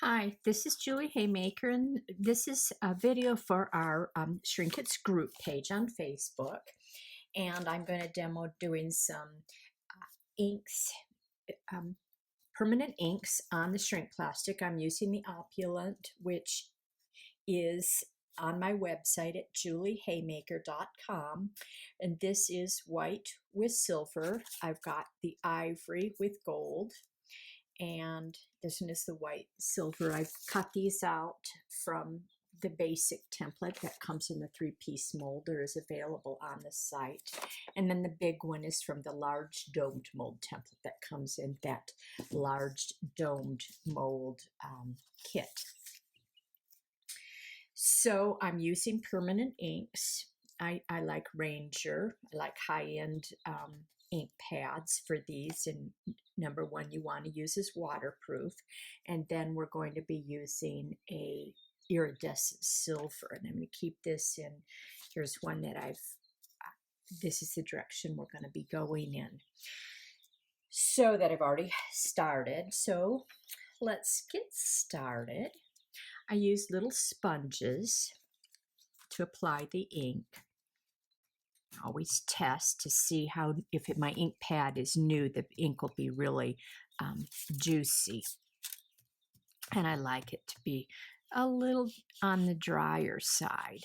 Hi, this is Julie Haymaker, and this is a video for our Shrinkets group page on Facebook. And I'm going to demo doing some inks, um, permanent inks on the shrink plastic. I'm using the Opulent, which is on my website at juliehaymaker.com. And this is white with silver. I've got the ivory with gold. And this one is the white silver. I've cut these out from the basic template that comes in the 3-piece mold. There is available on the site. And then the big one is from the large domed mold template that comes in that large domed mold kit. So I'm using permanent inks. I like Ranger. I like high-end ink pads for these, and number one you want to use is waterproof, and then we're going to be using a iridescent silver, and I'm going to keep this in. Here's one that this is the direction we're going to be going in, so that I've already started. So let's get started. I use little sponges to apply the ink. Always test to see how, if my ink pad is new, the ink will be really juicy. And I like it to be a little on the drier side,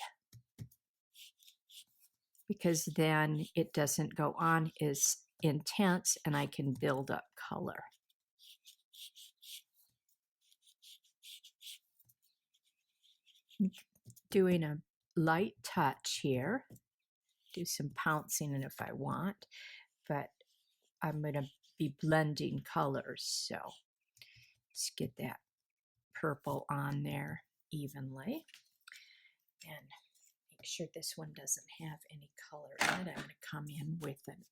because then it doesn't go on as intense and I can build up color. Doing a light touch here. Do some pouncing in if I want, but I'm going to be blending colors, so let's get that purple on there evenly, and make sure this one doesn't have any color in it. I'm going to come in with an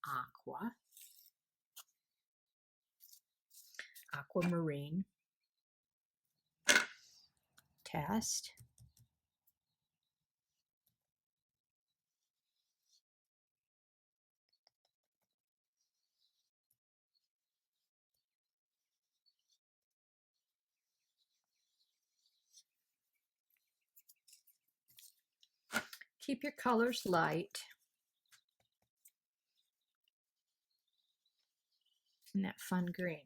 aquamarine test. Keep your colors light. And that fun green.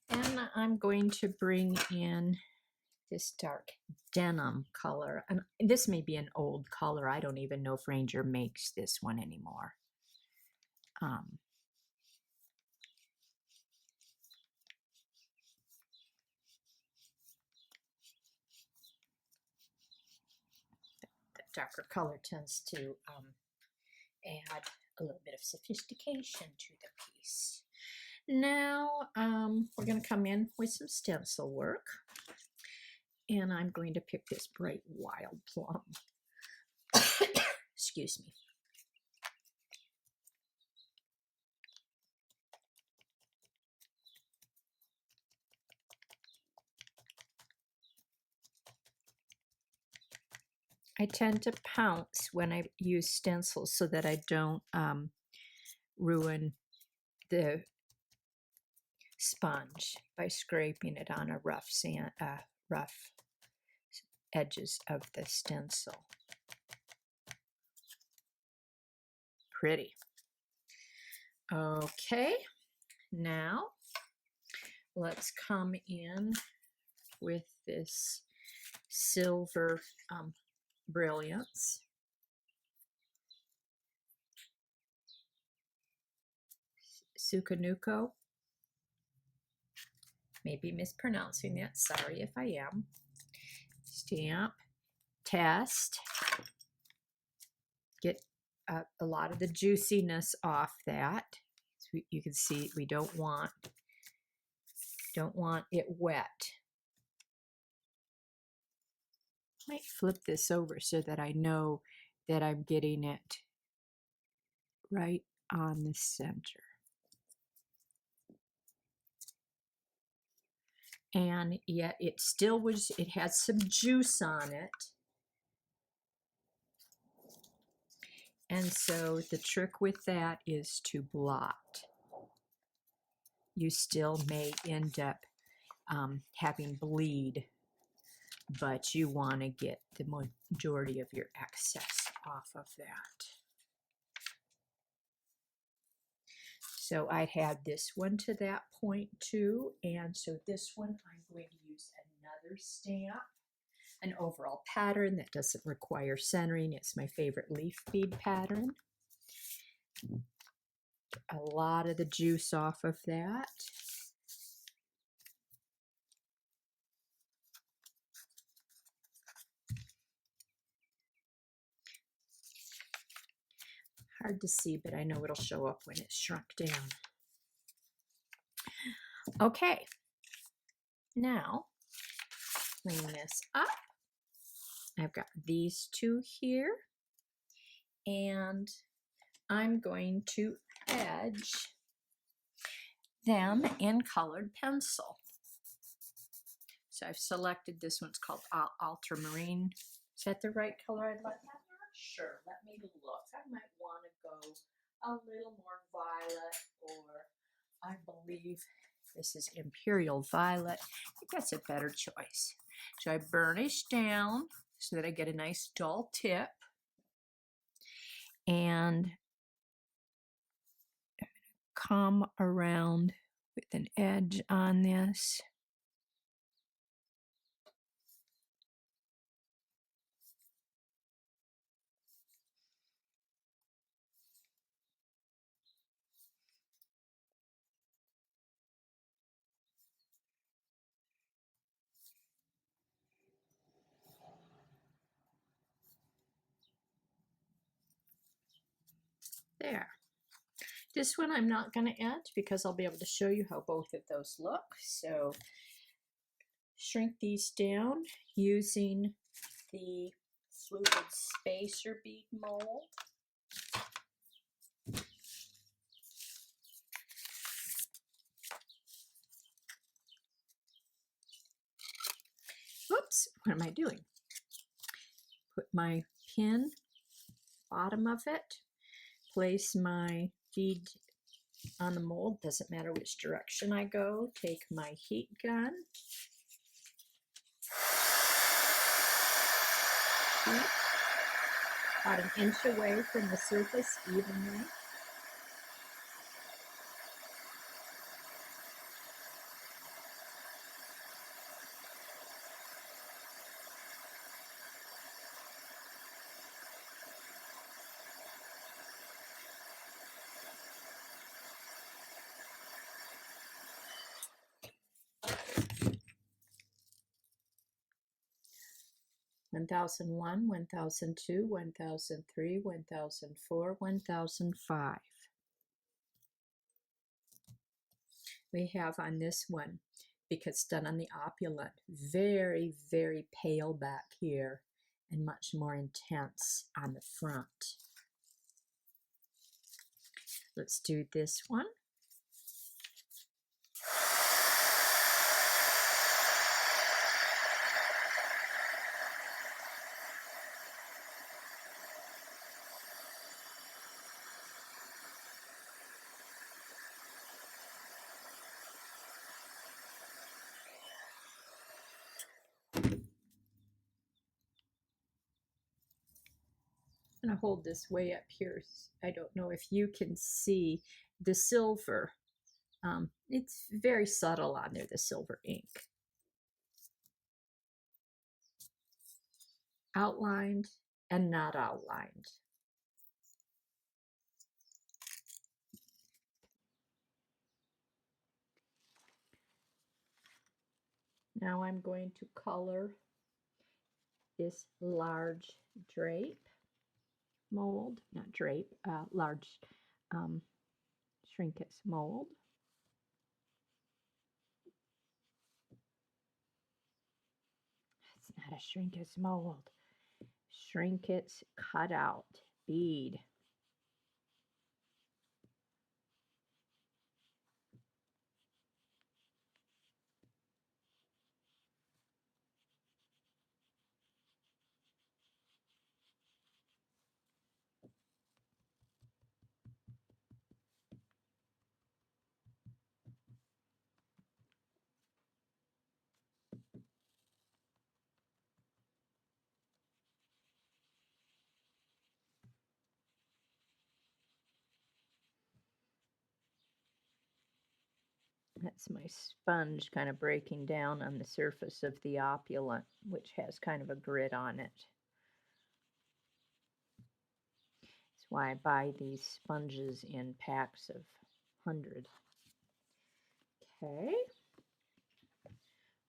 And I'm going to bring in this dark denim color. And this may be an old color. I don't even know if Ranger makes this one anymore. Darker color tends to add a little bit of sophistication to the piece. Now we're going to come in with some stencil work, and I'm going to pick this bright wild plum. Excuse me. I tend to pounce when I use stencils so that I don't ruin the sponge by scraping it on a rough edges of the stencil. Pretty. Okay, now let's come in with this silver brilliance. Sukanuko. Maybe mispronouncing that. Sorry if I am. Stamp. Test. Get a lot of the juiciness off that. So you can see we don't want it wet. I might flip this over so that I know that I'm getting it right on the center. And yet it had some juice on it. And so the trick with that is to blot. You still may end up having bleed, but you want to get the majority of your excess off of that. So I had this one to that point too, and so this one I'm going to use another stamp, an overall pattern that doesn't require centering. It's my favorite leaf bead pattern. A lot of the juice off of that. Hard to see, but I know it'll show up when it's shrunk down. Okay, now clean this up. I've got these two here, and I'm going to edge them in colored pencil. So I've selected this one. It's called Ultramarine. Is that the right color I'd like? I'm not sure. Let me look. I might want to go a little more violet, or I believe this is Imperial Violet. I think that's a better choice. So I burnish down so that I get a nice dull tip. And come around with an edge on this. There. This one I'm not going to edge because I'll be able to show you how both of those look. So shrink these down using the fluted spacer bead mold. Whoops, what am I doing? Put my pin, bottom of it, place my bead on the mold, doesn't matter which direction I go, take my heat gun, heat about an inch away from the surface evenly. One 1001, 1002, 1003, 1004, 1005. We have on this one, because it's done on the opulent, very, very pale back here and much more intense on the front. Let's do this one. I'm going to hold this way up here. I don't know if you can see the silver. It's very subtle on there, the silver ink. Outlined and not outlined. Now I'm going to color this large drape mold, not drape, large Shrinkets mold. It's not a Shrinkets mold. Shrinkets cutout bead. That's my sponge kind of breaking down on the surface of the opulent, which has kind of a grit on it. That's why I buy these sponges in packs of 100. Okay.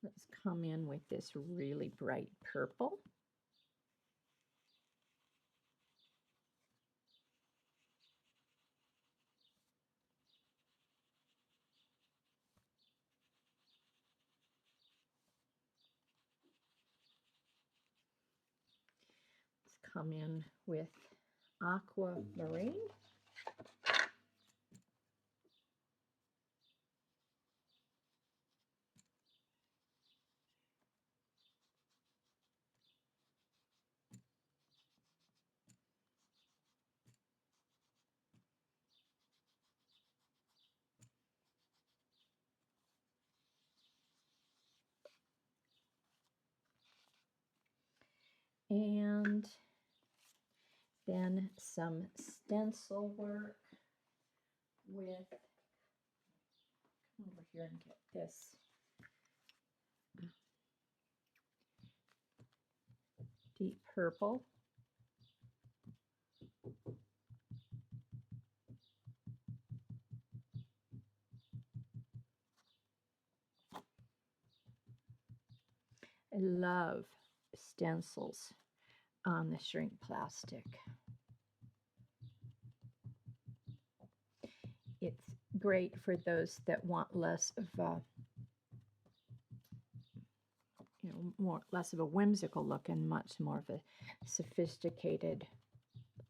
Let's come in with this really bright purple. Let's come in with aquamarine. And then some stencil work with, come over here and get this deep purple. I love stencils on the shrink plastic. It's great for those that want less of a, less of a whimsical look and much more of a sophisticated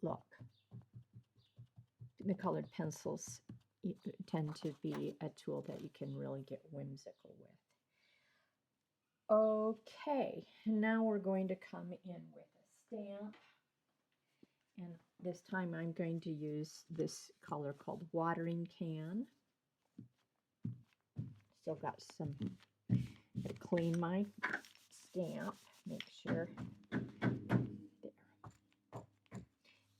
look. The colored pencils tend to be a tool that you can really get whimsical with. Okay, now we're going to come in with a stamp, and this time I'm going to use this color called Watering Can. Still got some, to clean my stamp, make sure. There.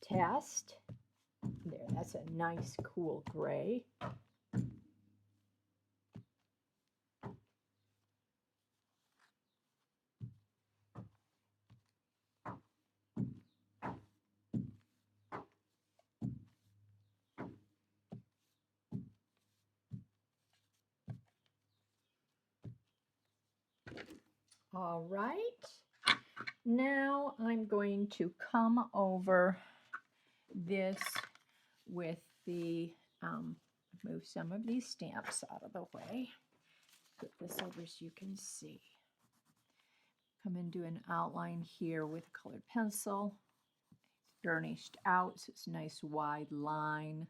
Test. There, that's a nice cool gray. All right, now I'm going to come over this with the, move some of these stamps out of the way. Put this over so you can see. Come and do an outline here with a colored pencil. It's burnished out, so it's a nice wide line.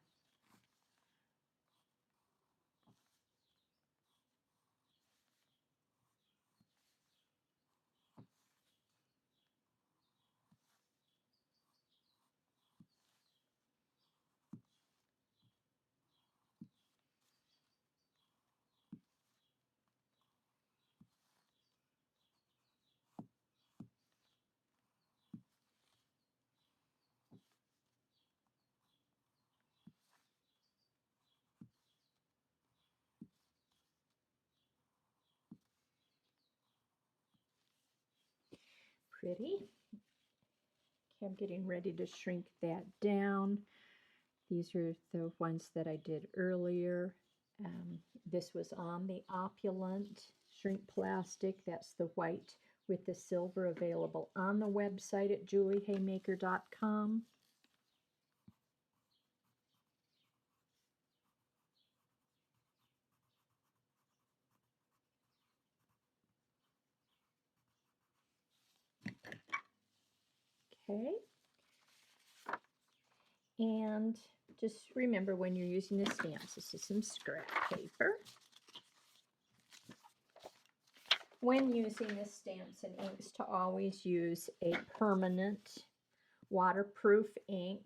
Pretty. Okay, I'm getting ready to shrink that down. These are the ones that I did earlier. This was on the opulent shrink plastic. That's the white with the silver, available on the website at juliehaymaker.com. Okay. And just remember, when you're using the stamps, this is some scrap paper. When using the stamps and inks, to always use a permanent waterproof ink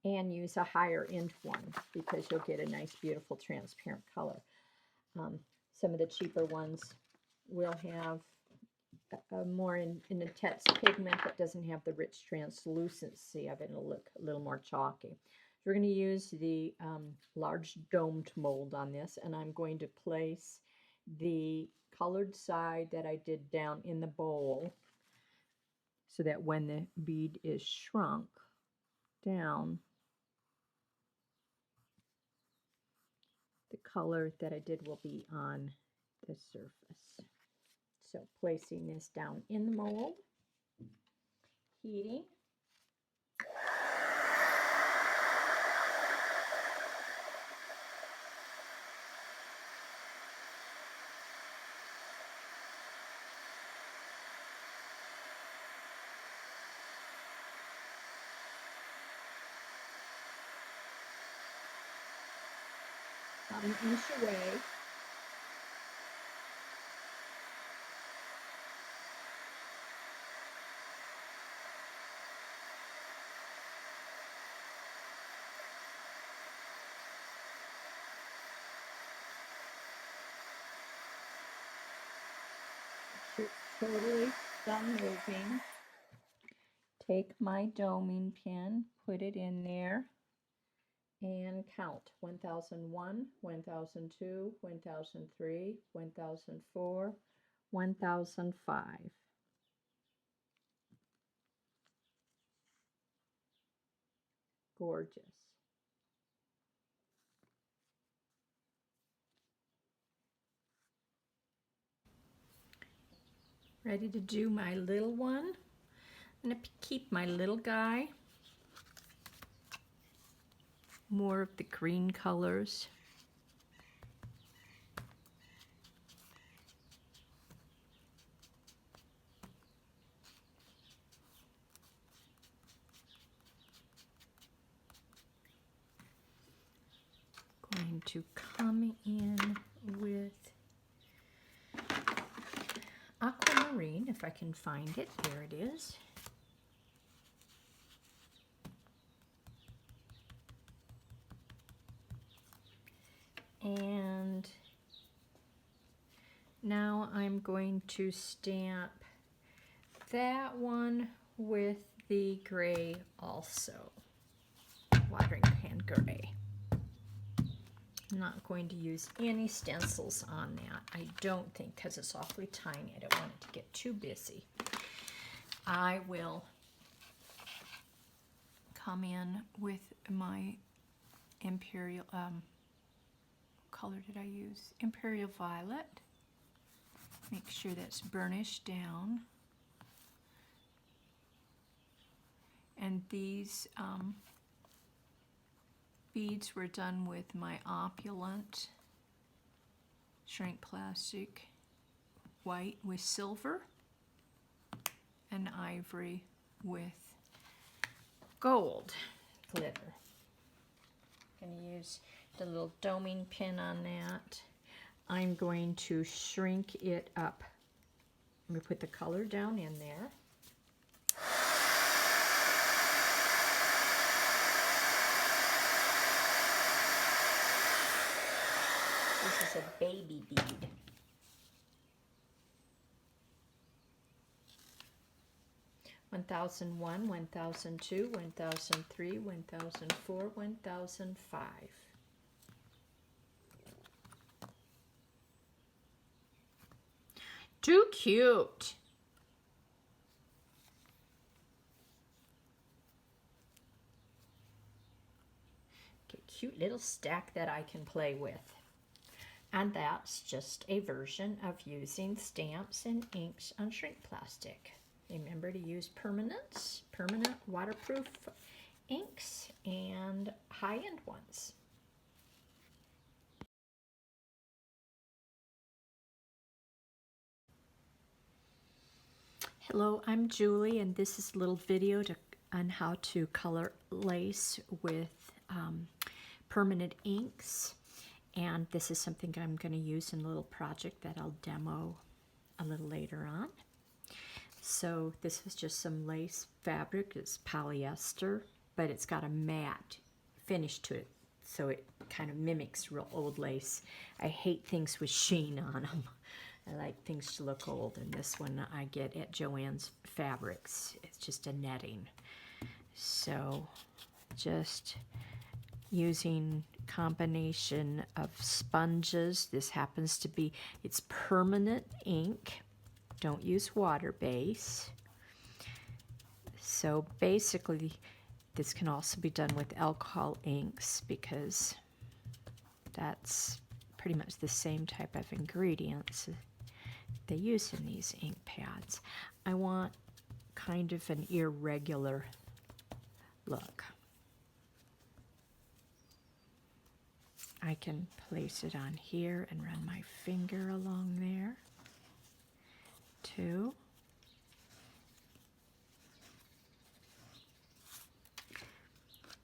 and use a higher end one, because you'll get a nice, beautiful, transparent color. Some of the cheaper ones will have a more intense pigment that doesn't have the rich translucency of it. It'll look a little more chalky. We're going to use the large domed mold on this, and I'm going to place the colored side that I did down in the bowl so that when the bead is shrunk down, the color that I did will be on the surface. So placing this down in the mold, heating. About an inch away. It's totally done moving. Take my doming pin, put it in there, and count 1001, 1002, 1003, 1004, 1005. Gorgeous. Ready to do my little one. I'm going to keep my little guy. More of the green colors. Going to come in with aquamarine, if I can find it. There it is. And now I'm going to stamp that one with the gray also. Watering can gray. I'm not going to use any stencils on that. I don't think, because it's awfully tiny. I don't want it to get too busy. I will come in with my Imperial, what color did I use? Imperial Violet. Make sure that's burnished down. And these beads were done with my opulent shrink plastic white with silver and ivory with gold glitter. I'm going to use the little doming pin on that. I'm going to shrink it up. Let me put the color down in there. This is a baby bead. One 1001, 1002, 1003, 1004, 1005. Too cute. Okay, cute little stack that I can play with. And that's just a version of using stamps and inks on shrink plastic. Remember to use permanent waterproof inks and high-end ones. Hello, I'm Julie, and this is a little video on how to color lace with permanent inks. And this is something I'm going to use in a little project that I'll demo a little later on. So this is just some lace fabric. It's polyester, but it's got a matte finish to it, so it kind of mimics real old lace. I hate things with sheen on them. I like things to look old, and this one I get at Joann's Fabrics. It's just a netting. So just using combination of sponges. This happens to be, it's permanent ink. Don't use water base. So basically, this can also be done with alcohol inks because that's pretty much the same type of ingredients they use in these ink pads. I want kind of an irregular look. I can place it on here and run my finger along there too.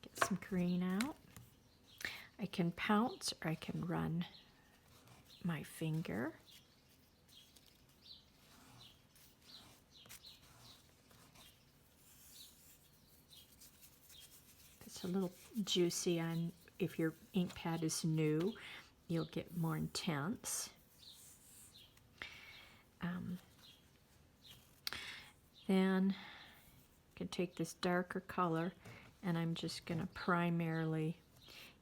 Get some green out. I can pounce or I can run my finger. It's a little juicy on, if your ink pad is new, you'll get more intense. Then I can take this darker color and I'm just going to primarily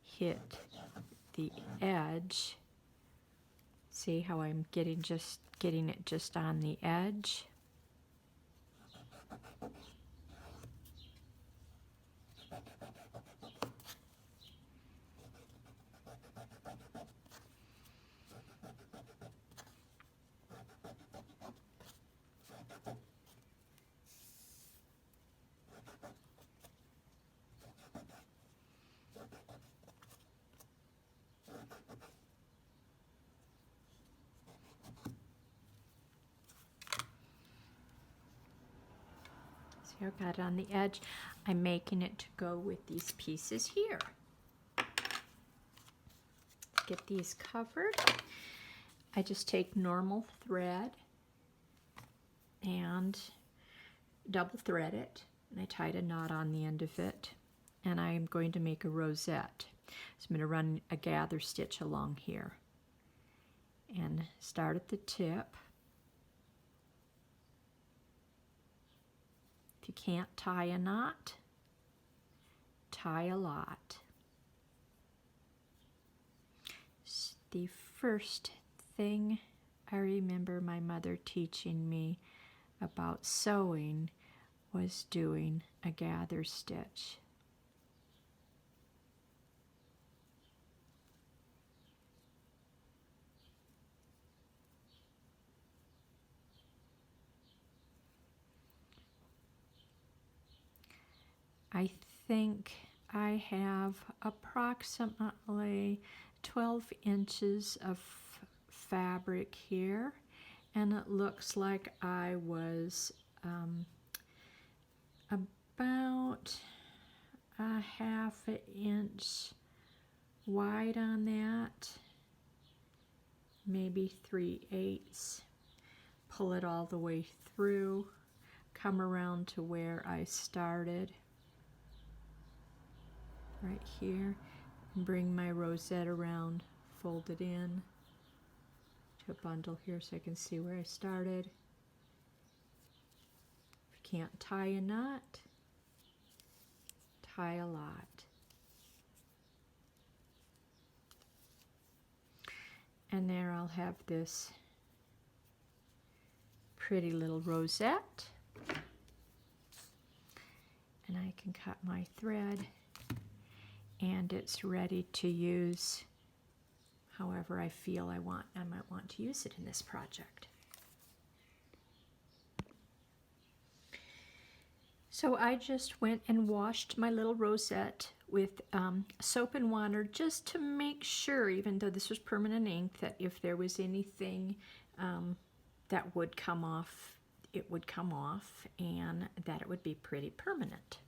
hit the edge. See how I'm getting it just on the edge? See, I've got it on the edge. I'm making it to go with these pieces here. Get these covered. I just take normal thread and double thread it, and I tied a knot on the end of it, and I'm going to make a rosette. So I'm going to run a gather stitch along here and start at the tip. If you can't tie a knot, tie a lot. The first thing I remember my mother teaching me about sewing was doing a gather stitch. I think I have approximately 12 inches of fabric here, and it looks like I was about a half an inch wide on that, maybe 3/8. Pull it all the way through, come around to where I started, right here, and bring my rosette around, fold it in to a bundle here so I can see where I started. If you can't tie a knot, tie a lot. And there I'll have this pretty little rosette, and I can cut my thread, and it's ready to use however I feel I might want to use it in this project. So I just went and washed my little rosette with soap and water just to make sure, even though this was permanent ink, that if there was anything that would come off, it would come off, and that it would be pretty permanent.